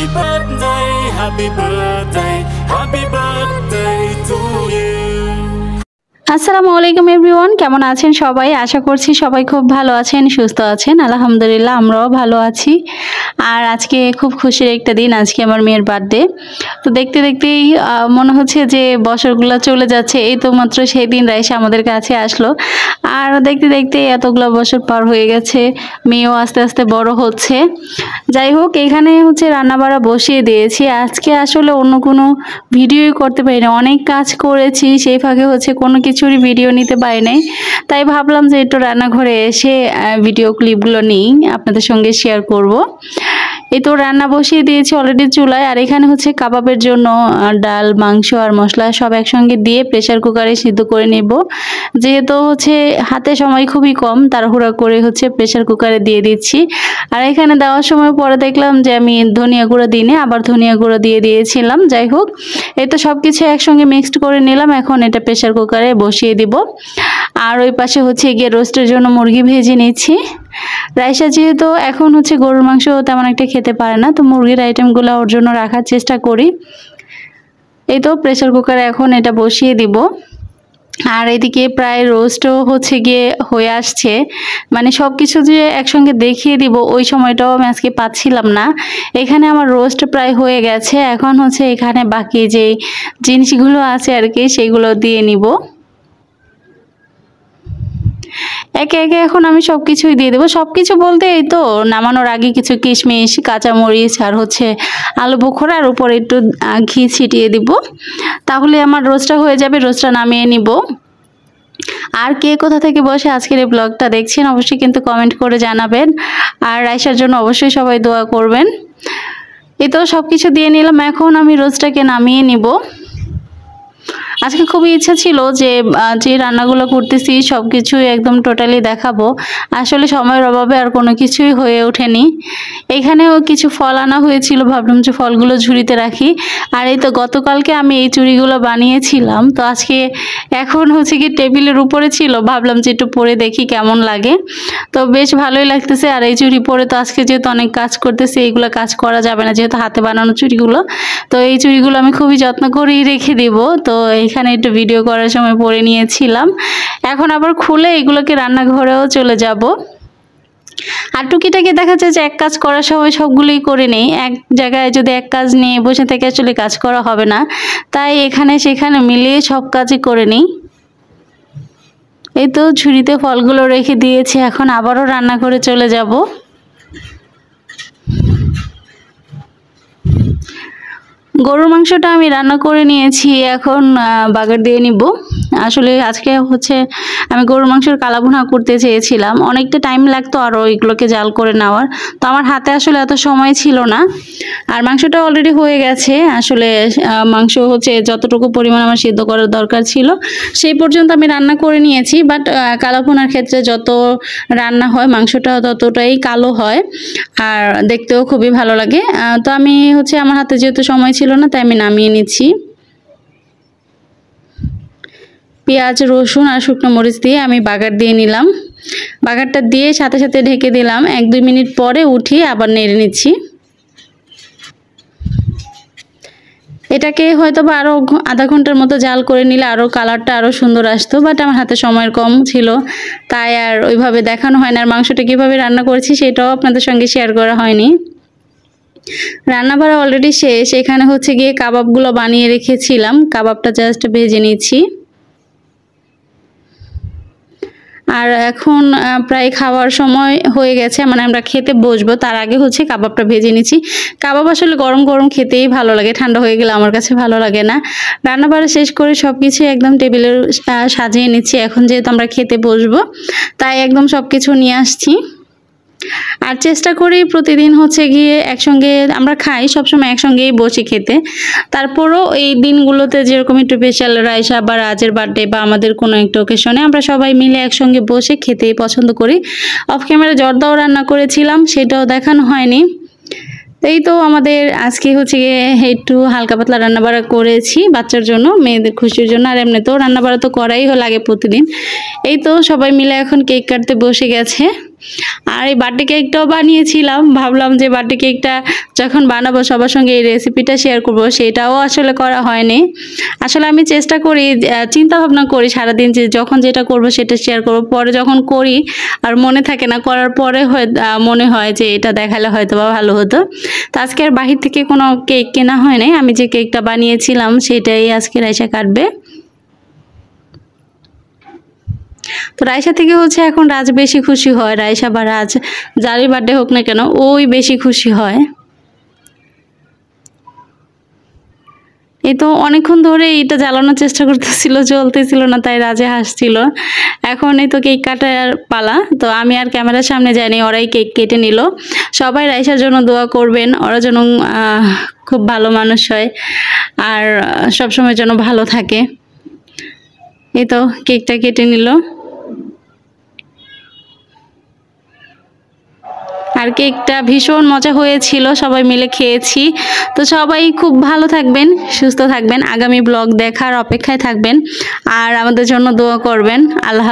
happy birthday, happy birthday to you. আসসালামু আলাইকুম everyone, কেমন আছেন সবাই? আশা করছি সবাই খুব ভালো আছেন, সুস্থ আছেন। আলহামদুলিল্লাহ আমরাও ভালো আছি। আর আজকে খুব খুশির একটা দিন, আজকে আমার মেয়ের বার্থডে। তো দেখতে দেখতেই মনে হচ্ছে যে বছরগুলো চলে যাচ্ছে। এই তো মাত্র সেই দিন রাইসা আমাদের কাছে আসলো, আর দেখতে দেখতে এতগুলো বছর পার হয়ে গেছে, মেয়েও আস্তে আস্তে বড় হচ্ছে। যাই হোক, এখানে হচ্ছে রান্নাবাড়া বসিয়ে দিয়েছি। আজকে আসলে অন্য কোনো ভিডিওই করতে পারি না, অনেক কাজ করেছি, সেই ফাঁকে হচ্ছে কোনো কিছুরই ভিডিও নিতে পারি নাই। তাই ভাবলাম যে একটু রান্নাঘরে এসে ভিডিও ক্লিপগুলো নিই, আপনাদের সঙ্গে শেয়ার করব। এই তো রান্না বসিয়ে দিয়েছি অলরেডি চুলায়। আর এখানে হচ্ছে কাবাবের জন্য ডাল, মাংস আর মশলা সব একসঙ্গে দিয়ে প্রেসার কুকারে সিদ্ধ করে নেব। যেহেতু হচ্ছে হাতে সময় খুবই কম, তাড়াহুড়া করে হচ্ছে প্রেসার কুকারে দিয়ে দিচ্ছি। আর এখানে দেওয়ার সময় পরে দেখলাম যে আমি ধনিয়া গুঁড়ো দিই, আবার ধনিয়া গুঁড়ো দিয়ে দিয়েছিলাম। যাই হোক, এই তো সব কিছু একসঙ্গে মিক্সড করে নিলাম। এখন এটা প্রেসার কুকারে বসিয়ে দিব। আর ওই পাশে হচ্ছে গিয়ে রোস্টের জন্য মুরগি ভেজে নিচ্ছি। রাইসা যেহেতু এখন হচ্ছে গরুর মাংস তেমন একটা খেতে পারে না, তো মুরগির আইটেমগুলো ওর জন্য রাখার চেষ্টা করি। এই তো প্রেসার কুকারে এখন এটা বসিয়ে দিব। আর এদিকে প্রায় রোস্টও হচ্ছে গিয়ে হয়ে আসছে, মানে সব কিছু যে একসঙ্গে দেখিয়ে দিব ওই সময়টাও আমি আজকে পাচ্ছিলাম না। এখানে আমার রোস্ট প্রায় হয়ে গেছে, এখন হচ্ছে এখানে বাকি যে জিনিসগুলো আছে আর কি সেগুলো দিয়ে নিব। একে একে এখন আমি সব কিছুই দিয়ে দেবো। সব কিছু বলতে এই তো নামানোর আগে কিছু কিশমিশ, কাঁচামরিচ আর হচ্ছে আলু বোখরা, আর উপরে একটু ঘি ছিটিয়ে দিব, তাহলে আমার রোস্টটা হয়ে যাবে। রোস্টটা নামিয়ে নিব। আর কে কোথা থেকে বসে আজকের এই ব্লগটা দেখছেন অবশ্যই কিন্তু কমেন্ট করে জানাবেন। আর রাইসার জন্য অবশ্যই সবাই দোয়া করবেন। এই তো সব কিছু দিয়ে নিলাম, এখন আমি রোস্টটাকে নামিয়ে নিব। আজকে খুবই ইচ্ছা ছিল যে রান্নাগুলো করতেছি সব কিছুই একদম টোটালি দেখাবো। আসলে সময়ের অভাবে আর কোনো কিছুই হয়ে ওঠেনি। এখানেও কিছু ফল আনা হয়েছিল, ভাবলাম যে ফলগুলো ঝুড়িতে রাখি। আর এই তো গতকালকে আমি এই চুড়িগুলো বানিয়েছিলাম, তো আজকে এখন হচ্ছে কি টেবিলের উপরে ছিল, ভাবলাম যে একটু পরে দেখি কেমন লাগে। তো বেশ ভালোই লাগতেছে। আর এই চুড়ি পরে তো আজকে যেহেতু অনেক কাজ করতেছি, এইগুলো কাজ করা যাবে না যেহেতু হাতে বানানো চুড়িগুলো, তো এই চুড়িগুলো আমি খুবই যত্ন করেই রেখে দিব। তো এখানে একটু ভিডিও করার সময় পরে নিয়েছিলাম। এখন আবার খুলে এগুলোকে রান্নাঘরেও চলে যাব। আর টুকিটাকি দেখা যায় যে এক কাজ করার সময় সবগুলোই করে নেই। এক জায়গায় যদি এক কাজ নিয়ে বসে থেকে আসলে কাজ করা হবে না, তাই এখানে সেখানে মিলিয়ে সব কাজই করে নিই। এই তো ঝুড়িতে ফলগুলো রেখে দিয়েছি, এখন আবারও রান্না করে চলে যাব। গরুর মাংসটা আমি রান্না করে নিয়েছি, এখন বাগার দিয়ে নিব। আসলে আজকে হচ্ছে আমি গরুর মাংসের কালাভুনা করতে চেয়েছিলাম, অনেকটা টাইম লাগতো আরও এগুলোকে জাল করে নেওয়ার, তো আমার হাতে আসলে এত সময় ছিল না। আর মাংসটা অলরেডি হয়ে গেছে। আসলে মাংস হচ্ছে যতটুকু পরিমাণ আমার সিদ্ধ করার দরকার ছিল সেই পর্যন্ত আমি রান্না করে নিয়েছি। বাট কালাভুনার ক্ষেত্রে যত রান্না হয় মাংসটা ততটাই কালো হয়, আর দেখতেও খুবই ভালো লাগে। তো আমি হচ্ছে আমার হাতে যেহেতু সময় ছিল না, তাই আমি নামিয়ে নিচ্ছি। পেঁয়াজ, রসুন আর শুকনো মরিচ দিয়ে আমি বাগার দিয়ে নিলাম। বাগারটা দিয়ে সাথে সাথে ঢেকে দিলাম। 1-2 মিনিট পরে উঠিয়ে আবার নেড়ে নিচ্ছি। এটাকে হয়তো বা আরও আধা ঘন্টার মতো জাল করে নিলে আরও কালারটা আরও সুন্দর আসতো, বাট আমার হাতে সময় কম ছিল, তাই আর ওইভাবে দেখানো হয় না। আর মাংসটা কীভাবে রান্না করেছি সেটাও আপনাদের সঙ্গে শেয়ার করা হয়নি। রান্না বাড়া অলরেডি শেষ। এখানে হচ্ছে গিয়ে কাবাবগুলো বানিয়ে রেখেছিলাম, কাবাবটা জাস্ট ভেজে নিচ্ছি। আর এখন প্রায় খাওয়ার সময় হয়ে গেছে, মানে আমরা খেতে বসবো, তার আগে হচ্ছে কাবাবটা ভেজে নিচ্ছি। কাবাব আসলে গরম গরম খেতেই ভালো লাগে, ঠান্ডা হয়ে গেলে আমার কাছে ভালো লাগে না। রান্না বাড়া শেষ করে সব কিছু একদম টেবিলে সাজিয়ে নিচ্ছি। এখন যেহেতু আমরা খেতে বসবো, তাই একদম সব কিছু নিয়ে আসছি। আর চেষ্টা করি প্রতিদিন হচ্ছে গিয়ে একসঙ্গে আমরা খাই, সবসময় একসঙ্গেই বসি খেতে। তারপরও এই দিনগুলোতে যেরকম একটু স্পেশাল রাইসা বা রাজের বার্থডে বা আমাদের কোনো একটা ওকেশনে আমরা সবাই মিলে একসঙ্গে বসে খেতেই পছন্দ করি। অফ ক্যামেরা জর্দাও রান্না করেছিলাম, সেটাও দেখানো হয়নি। এই তো আমাদের আজকে হচ্ছে গিয়ে একটু হালকা পাতলা রান্নাবাড়া করেছি বাচ্চার জন্য, মেয়েদের খুশির জন্য। আর এমনিতেও রান্নাবাড়া তো করাই লাগে প্রতিদিন। এই তো সবাই মিলে এখন কেক কাটতে বসে গেছে। আর এই বার্থডে কেকটাও বানিয়েছিলাম, ভাবলাম যে বার্থডে কেকটা যখন বানাবো সবার সঙ্গে এই রেসিপিটা শেয়ার করব, সেটাও আসলে করা হয়নি। আসলে আমি চেষ্টা করি, চিন্তা ভাবনা করি সারাদিন যে যখন যেটা করব সেটা শেয়ার করব, পরে যখন করি আর মনে থাকে না, করার পরে মনে হয় যে এটা দেখালে হয়তো বা ভালো হতো। তো আজকে আর বাহির থেকে কোনো কেক কেনা হয় নাই, আমি যে কেকটা বানিয়েছিলাম সেটাই আজকে রাইসা কাটবে। তো রাইসা থেকে হচ্ছে এখন রাজ বেশি খুশি হয়, রাইসা বা রাজ যারই বার্থডে হোক না কেন ওই বেশি খুশি হয়। এই তো অনেকক্ষণ ধরে এটা জ্বালানোর চেষ্টা করতেছিল, চলতেছিল না, তাই রাজে হাসছিল। এখন এই তো কেক কাটার পালা, তো আমি আর ক্যামেরার সামনে যাইনি, ওরাই কেক কেটে নিল। সবাই রাইসার জন্য দোয়া করবেন, ওরা যেন খুব ভালো মানুষ হয় আর সবসময় যেন ভালো থাকে। এই তো কেকটা কেটে নিল আর কেকটা ভীষণ মজা হয়েছিল, সবাই মিলে খেয়েছি। তো সবাই খুব ভালো থাকবেন, সুস্থ থাকবেন, আগামী ব্লগ দেখার অপেক্ষায় থাকবেন আর আমাদের জন্য দোয়া করবেন। আল্লাহ।